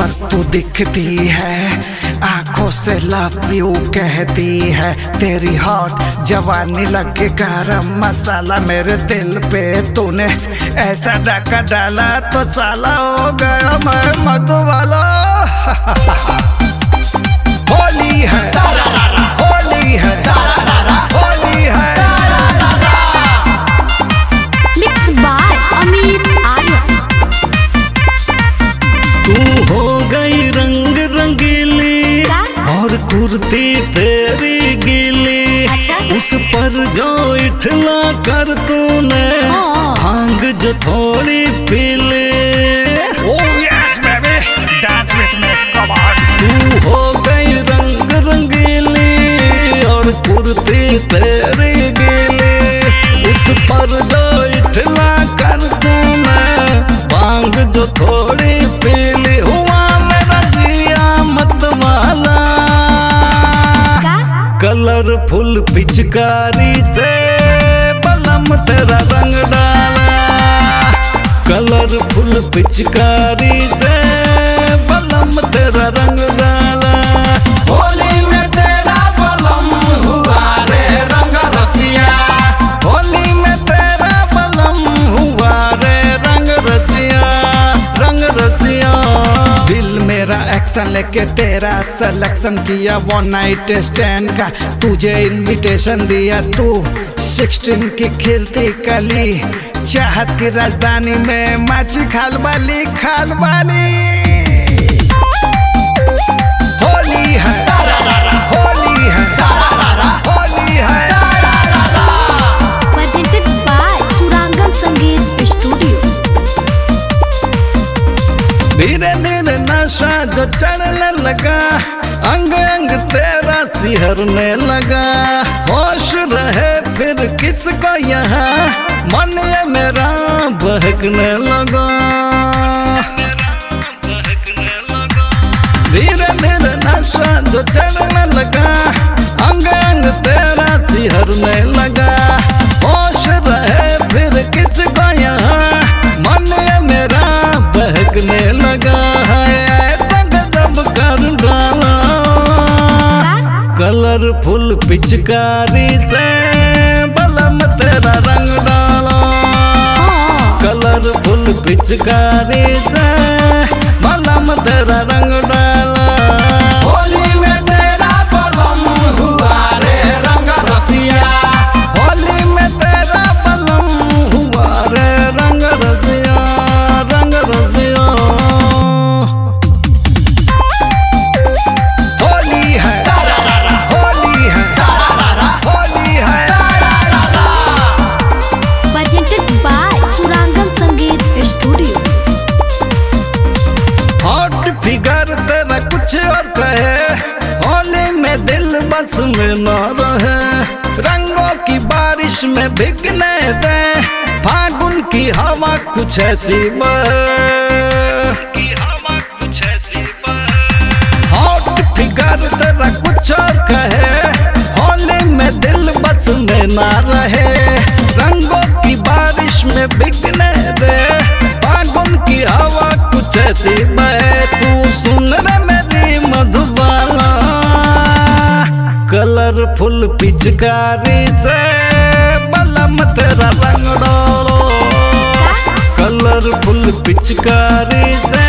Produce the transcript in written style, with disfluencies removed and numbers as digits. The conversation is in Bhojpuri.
पर तू दिखती है, आंखों से लव यू कहती है। तेरी हॉट जवानी लगे गरम मसाला, मेरे दिल पे तूने ऐसा डाका डाला तो साला हो गया मैं मधुबाला। होली है होली है होली है। Mix by Amit Arya. तू हो गई रंग रंगीली और कुर्ती तेरी गीली। अच्छा? उस पर जो इठला कर तूने भांग जो थोड़ी पीली। Oh yes baby, dance with me, come on। तू हो गई रंग रंगीली और कुर्ती तेरी गीली। उस पर जो इठला कर तूने भांग जो थोड़ी पीली। हुआ मेरा जिया मतवाला, कलरफुल पिचकारी से बलम तेरा रंग डाला। कलरफुल पिचकारी से बलम तेरा रंग डाला। होली में तेरा बलम हुआ रे रंग रसिया। होली में तेरा बलम हुआ रे रंग रसिया, रंग रसिया। दिल मेरा एक्शन लेके तेरा सिलेक्शन किया, वन नाइट स्टैंड का तुझे इनविटेशन दिया। तू 16 की खिलती कली, चाहत की राजधानी में माची खालबाली खालबाली। होली है होली है होली है। प्रेजेंटेड बाय सुरांगन संगीत स्टूडियो। धीरे धीरे नशा जो चढ़ने लगा, अंग अंग तेरा सिहरने लगा। होश रहे फिर किसको यहाँ, मन ये मेरा बहकने लगा। धीरे धीरे नशा जो चढ़ने लगा, अंग अंग तेरा सिहरने लगा। होश रहे फिर किसको यहाँ, मन ये मेरा बहकने लगा है। तंग जब कर डाला, कलरफुल पिचकारी से बलम तेरा रंग डाला। कलरफुल पिचकारी से बलम तेरा रंग डाला। होली में तेरा बलम हुआ रे रंग रसिया। होली में तेरा बलम हुआ रे रंग रसिया, रंग रसिया। होली है होली है होली है। प्रेजेंटेड बाय सुरांगन संगीत स्टूडियो। हॉट फिगर तेरा कुछ और कहे, होली में दिल बस में न रहे। रंगों की बारिश में भीगने दे, फागुन की हवा कुछ ऐसी बहे। हॉट फिगर तेरा कुछ और कहे, होली में दिल बस में ना रहे। रंगों की बारिश में भीगने दे, फागुन की हवा कुछ ऐसी बहे। तू सुन रे मेरी मधुबाला, कलरफुल पिचकारी से बलम तेरा रंग डालो। कलरफुल पिचकारी से